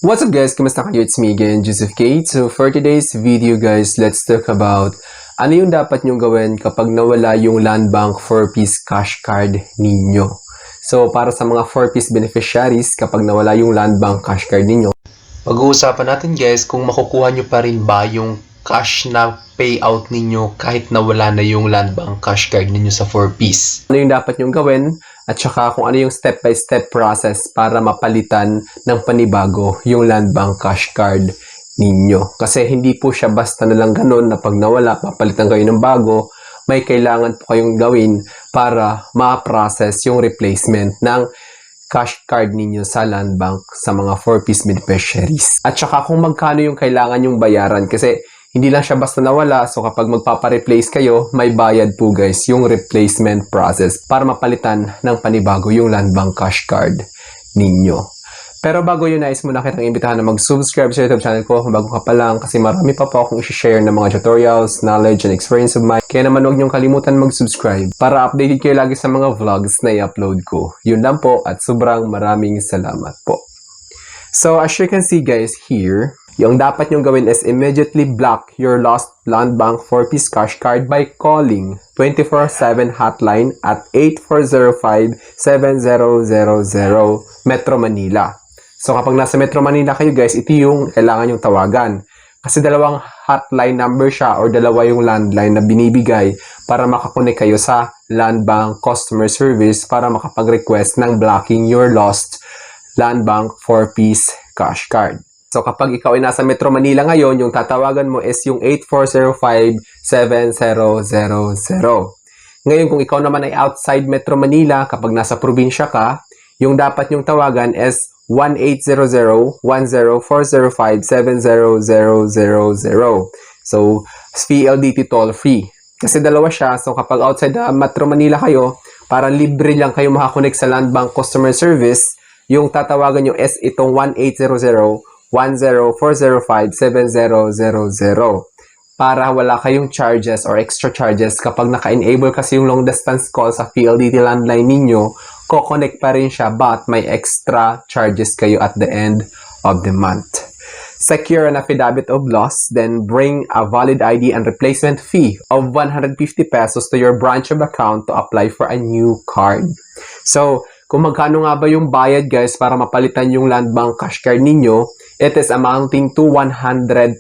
What's up guys? Kamusta kayo? It's me again, Joseph Kate. So for today's video guys, let's talk about ano yung dapat nyong gawin kapag nawala yung Land Bank 4-piece cash card ninyo. So para sa mga 4-piece beneficiaries, kapag nawala yung Land Bank cash card ninyo, pag-uusapan natin guys kung makukuha nyo pa rin ba yung cash na payout ninyo kahit nawala na yung Land Bank cash card ninyo sa 4-piece. Ano yung dapat nyong gawin? At saka kung ano yung step-by-step process para mapalitan ng panibago yung Land Bank cash card ninyo. Kasi hindi po siya basta na lang ganun na pag nawala, papalitan kayo ng bago, may kailangan po kayong gawin para ma-process yung replacement ng cash card ninyo sa Land Bank sa mga 4-piece beneficiaries. At saka kung magkano yung kailangan yung bayaran kasi hindi lang siya basta nawala, so kapag magpapa-replace kayo, may bayad po guys yung replacement process para mapalitan ng panibago yung Land Bank cash card ninyo. Pero bago yun, nais muna kitang imbitahan na mag-subscribe sa YouTube channel ko kung bago ka pa lang kasi marami pa po akong i-share ng mga tutorials, knowledge, and experience of mine. Kaya naman huwag niyong kalimutan mag-subscribe para updated kayo lagi sa mga vlogs na i-upload ko. Yun lang po at sobrang maraming salamat po. So as you can see guys here, yung dapat nyong gawin is immediately block your lost Land Bank 4-piece cash card by calling 24/7 hotline at 8405-7000 Metro Manila. So kapag nasa Metro Manila kayo guys, ito yung kailangan nyong tawagan. Kasi dalawang hotline number siya or dalawa yung landline na binibigay para makakonek kayo sa Land Bank customer service para makapag-request ng blocking your lost Land Bank 4-piece cash card. So kapag ikaw ay nasa Metro Manila ngayon, yung tatawagan mo is yung 8405-7000. Ngayon kung ikaw naman ay outside Metro Manila, kapag nasa probinsya ka, yung dapat yung tawagan is 1-800-10405-70000. So PLDT toll free. Kasi dalawa siya, so kapag outside Metro Manila kayo, para libre lang kayo makakonect sa Land Bank customer service, yung tatawagan nyo is itong 1-800-10405-7000 para wala kayong charges or extra charges. Kapag naka-enable kasi yung long distance call sa PLDT landline ninyo, ko-connect pa rin siya but may extra charges kayo at the end of the month. Secure an affidavit of loss, then bring a valid ID and replacement fee of 150 pesos to your branch of account to apply for a new card. So, kung magkano nga ba yung bayad guys para mapalitan yung Land Bank cash card ninyo, it is amounting to 150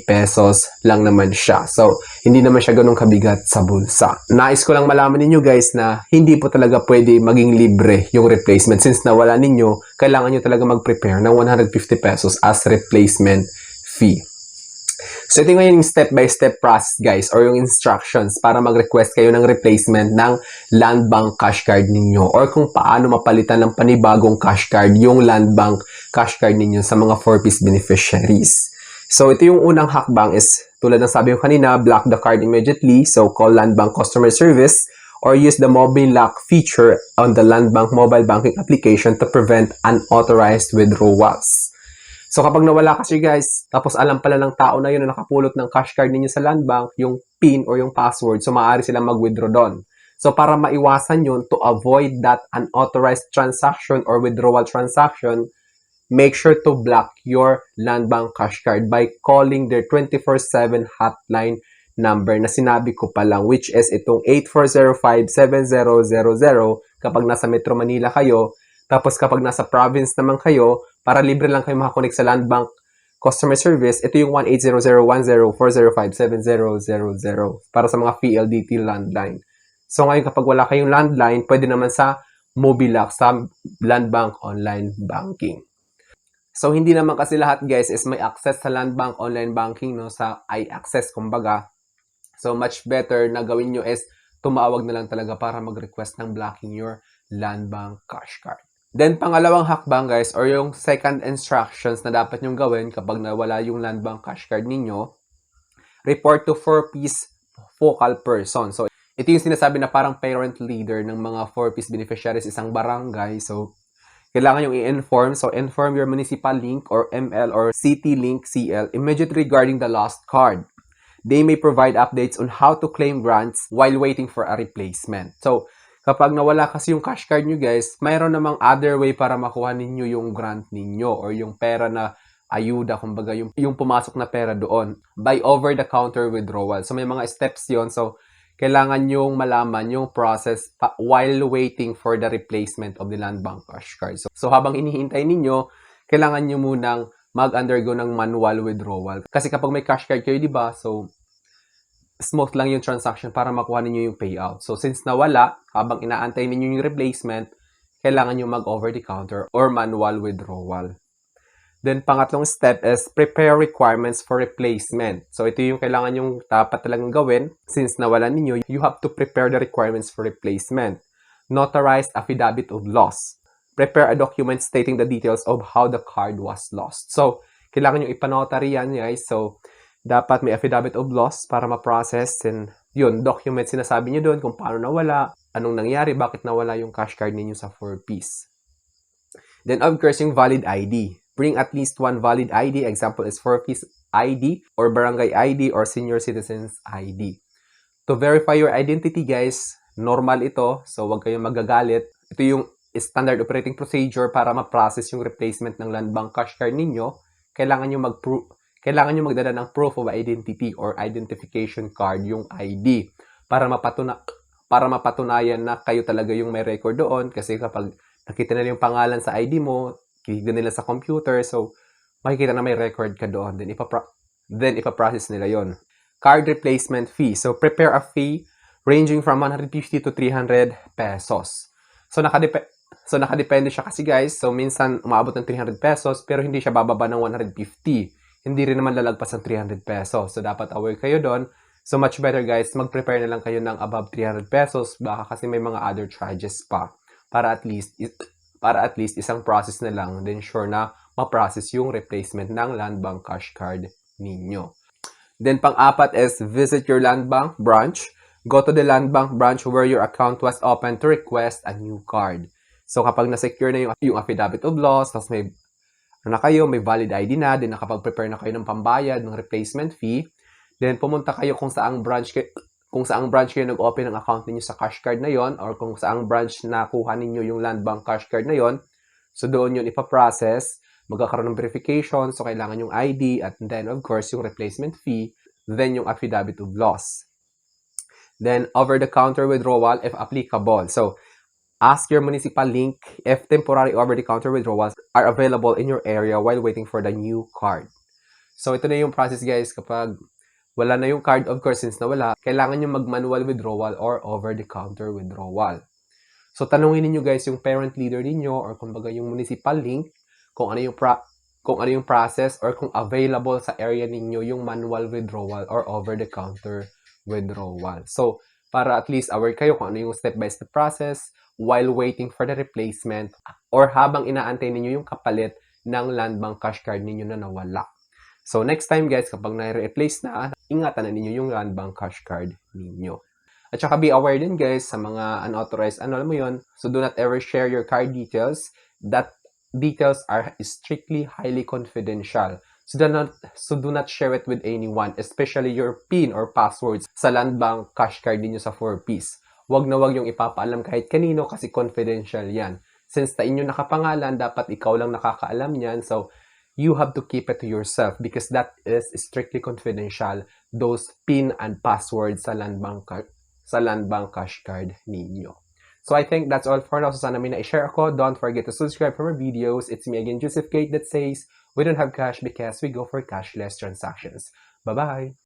pesos lang naman siya. So, hindi naman siya ganun kabigat sa bulsa. Nais ko lang malaman ninyo guys na hindi po talaga pwede maging libre yung replacement. Since nawala ninyo, kailangan nyo talaga mag-prepare ng 150 pesos as replacement fee. So, ito ngayon yung step-by-step process guys or yung instructions para mag-request kayo ng replacement ng Land Bank cash card ninyo or kung paano mapalitan ng panibagong cash card yung Land Bank cash card ninyo sa mga 4-piece beneficiaries. So, ito yung unang hakbang is tulad ng sabi ko kanina, block the card immediately. So, call Land Bank customer service or use the mobile lock feature on the Land Bank mobile banking application to prevent unauthorized withdrawals. So kapag nawala kasi guys, tapos alam pala ng tao na yun na nakapulot ng cash card ninyo sa Land Bank, yung PIN or yung password, so maaari silang mag-withdraw doon. So para maiwasan yun, to avoid that unauthorized transaction or withdrawal transaction, make sure to block your Land Bank cash card by calling their 24/7 hotline number na sinabi ko pa lang, which is itong 8405-7000 kapag nasa Metro Manila kayo. Tapos kapag nasa province naman kayo, para libre lang kayo makakonect sa Land Bank customer service, ito yung 1-800-10405-7000 para sa mga PLDT landline. So ngayon kapag wala kayong landline, pwede naman sa Mobilac, sa Land Bank online banking. So hindi naman kasi lahat guys is may access sa Land Bank online banking, no, sa iAccess kumbaga. So much better na gawin nyo is tumawag na lang talaga para mag-request ng blocking your Land Bank cash card. Then, pangalawang hakbang guys, or yung second instructions na dapat nyong gawin kapag nawala yung Land Bank cash card ninyo, report to 4-piece focal person. So, ito yung sinasabi na parang parent leader ng mga 4-piece beneficiaries, isang barangay. So, kailangan yung i-inform. So, inform your municipal link or ML or city link CL immediately regarding the lost card. They may provide updates on how to claim grants while waiting for a replacement. So, Kapag nawala kasi yung cash card nyo guys, mayroon namang other way para makuha ninyo yung grant ninyo or yung pera na ayuda, kumbaga yung pumasok na pera doon by over-the-counter withdrawal. So may mga steps yon. So kailangan yung malaman yung process while waiting for the replacement of the land bank cash card. So habang inihintay ninyo, kailangan nyo munang mag-undergo ng manual withdrawal. Kasi kapag may cash card kayo, di ba? So smooth lang yung transaction para makuha ninyo yung payout. So, since nawala, habang inaantay ninyo yung replacement, kailangan nyo mag-over-the-counter or manual withdrawal. Then, pangatlong step is prepare requirements for replacement. So, ito yung kailangan yung dapat talagang gawin. Since nawala ninyo, you have to prepare the requirements for replacement. Notarize affidavit of loss. Prepare a document stating the details of how the card was lost. So, kailangan yung ipanotary yan, guys. So, dapat may affidavit of loss para ma-process, and yun, document sinasabi nyo doon kung paano nawala, anong nangyari, bakit nawala yung cash card ninyo sa 4-piece. Then, of course, yung valid ID. Bring at least one valid ID. Example is 4-piece ID or barangay ID or senior citizens ID. To verify your identity, guys, normal ito, so huwag kayong magagalit. Ito yung standard operating procedure para ma-process yung replacement ng land bank cash card ninyo. Kailangan nyo magdala ng proof of identity or identification card, yung ID, para mapatunayan na kayo talaga yung may record doon. Kasi kapag nakita nila yung pangalan sa ID mo, kikita nila sa computer, so makikita na may record ka doon. Then ipaprocess nila yon. Card replacement fee. So prepare a fee ranging from 150 to 300 pesos. So nakadepende siya kasi guys. So minsan umaabot ng 300 pesos pero hindi siya bababa ng 150. Hindi rin naman lalagpas ng 300 pesos. So, dapat aware kayo doon. So, much better guys, mag-prepare na lang kayo ng above 300 pesos. Baka kasi may mga other charges pa. Para at least isang process na lang. Then, sure na ma-process yung replacement ng land bank cash card ninyo. Then, pang-apat is visit your land bank branch. Go to the land bank branch where your account was open to request a new card. So, kapag na-secure na yung affidavit of loss, tapos may valid ID na, then nakapag-prepare na kayo ng pambayad ng replacement fee, then pumunta kayo kung saang branch kayo nag-open ng account ninyo sa cash card na yon, or kung saang branch na kuha ninyo yung land bank cash card na yon. So doon yun ipaprocess, magkakaroon ng verification, so kailangan yung ID, at then of course yung replacement fee, then yung affidavit of loss. Then over-the-counter withdrawal if applicable. So ask your municipal link if temporary over-the-counter withdrawals are available in your area while waiting for the new card. So, ito na yung process guys. Kapag wala na yung card, of course, since nawala, kailangan nyo mag-manual withdrawal or over-the-counter withdrawal. So, tanungin niyo guys yung parent leader ninyo or kumbaga yung municipal link kung ano yung process or kung available sa area ninyo yung manual withdrawal or over-the-counter withdrawal. So, para at least aware kayo kung ano yung step-by-step process while waiting for the replacement or habang inaantay ninyo yung kapalit ng land bank cash card ninyo na nawala. So, next time guys, kapag na-replace na, ingatan na ninyo yung land bank cash card ninyo. At saka be aware din guys sa mga unauthorized, alam mo yun, so do not ever share your card details. That details are strictly highly confidential. So do not share it with anyone, especially your PIN or passwords sa land bank cash card ninyo sa 4-piece. Wag na wag yung ipapaalam kahit kanino kasi confidential yan. Since na inyo nakapangalan, dapat ikaw lang nakakaalam yan. So, you have to keep it to yourself because that is strictly confidential. Those PIN and passwords sa land bank cash card ninyo. So, I think that's all for now. So, sana may na-share ako. Don't forget to subscribe for more videos. It's me again, Joseph Kate, that says, we don't have cash because we go for cashless transactions. Bye-bye!